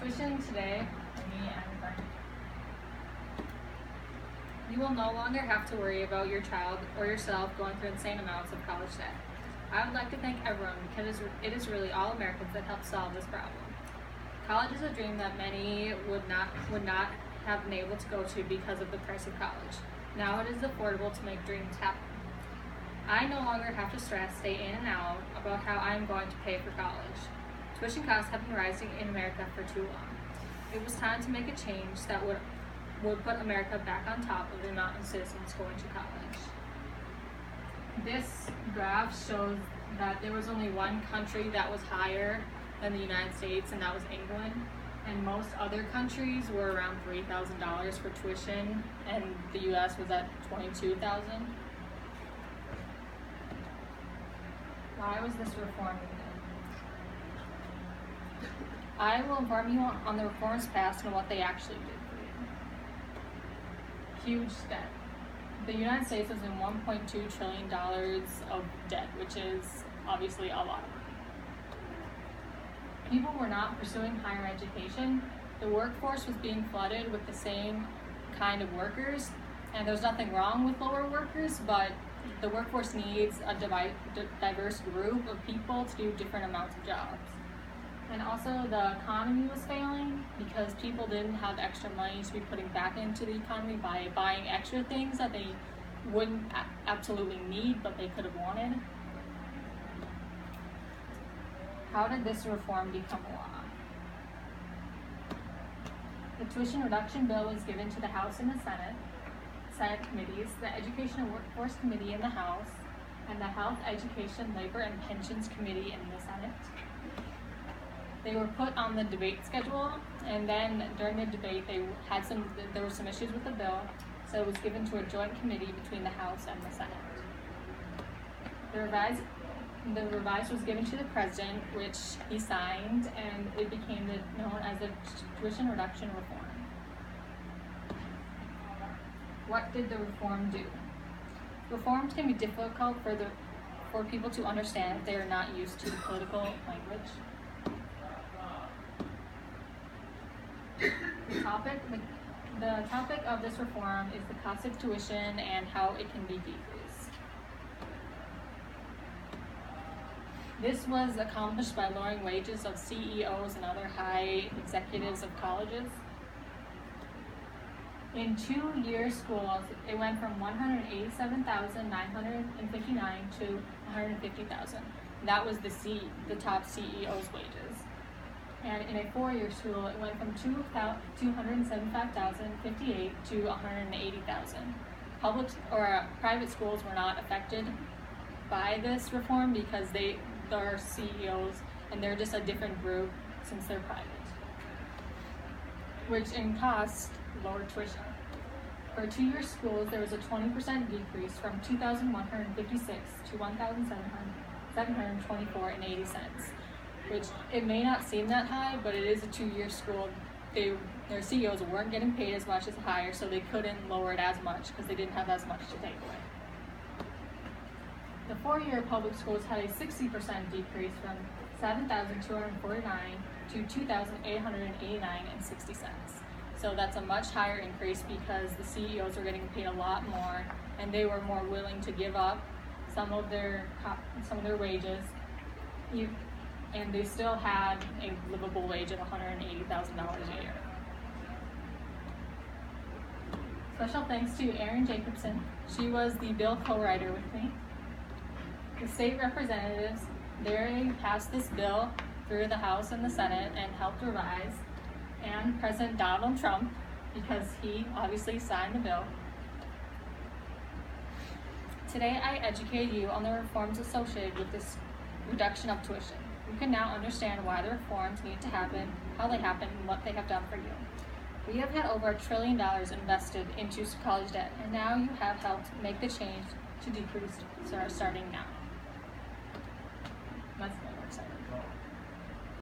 Tuition today, for me and you will no longer have to worry about your child or yourself going through insane amounts of college debt. I would like to thank everyone because it is really all Americans that help solve this problem. College is a dream that many would not have been able to go to because of the price of college. Now it is affordable to make dreams happen. I no longer have to stress, stay in and out about how I am going to pay for college. Tuition costs have been rising in America for too long. It was time to make a change that would put America back on top of the amount of citizens going to college. This graph shows that there was only one country that was higher than the United States, and that was England. And most other countries were around $3,000 for tuition, and the US was at $22,000. Why was this reform needed? I will inform you on the reforms passed and what they actually did for you. Huge debt. The United States is in $1.2 trillion of debt, which is obviously a lot of money. People were not pursuing higher education. The workforce was being flooded with the same kind of workers, and there's nothing wrong with lower workers, but the workforce needs a diverse group of people to do different amounts of jobs. And also the economy was failing because people didn't have extra money to be putting back into the economy by buying extra things that they wouldn't absolutely need but they could have wanted. How did this reform become law? The tuition reduction bill was given to the House and the Senate committees, the Education and Workforce Committee in the House, and the Health, Education, Labor, and Pensions Committee in the Senate. They were put on the debate schedule, and then during the debate there were some issues with the bill, so it was given to a joint committee between the House and the Senate. The revised was given to the president, which he signed, and it became known as the tuition reduction reform. What did the reform do? Reforms can be difficult for people to understand if they are not used to the political language. The topic of this reform is the cost of tuition and how it can be decreased. This was accomplished by lowering wages of CEOs and other high executives of colleges. In 2-year schools, it went from $187,959 to $150,000. That was the top CEO's wages. And in a 4-year school, it went from $275,058 to $180,000. Public or private schools were not affected by this reform because they are CEOs and they're just a different group since they're private, which in cost lowered tuition. For 2-year schools, there was a 20% decrease from $2,156 to $1,724.80. Which it may not seem that high, but it is a 2-year school. Their CEOs weren't getting paid as much as higher, so they couldn't lower it as much because they didn't have as much to take away. The 4-year public schools had a 60% decrease from $7,249 to $2,889.60. So that's a much higher increase because the CEOs are getting paid a lot more, and they were more willing to give up some of their wages. And they still had a livable wage of $180,000 a year. Special thanks to Erin Jacobson. She was the bill co-writer with me. The state representatives, they passed this bill through the House and the Senate and helped revise, and President Donald Trump, because he obviously signed the bill. Today I educated you on the reforms associated with this reduction of tuition. You can now understand why the reforms need to happen, how they happen, and what they have done for you. We have had over $1 trillion invested into college debt, and now you have helped make the change to decrease starting now. Let's go.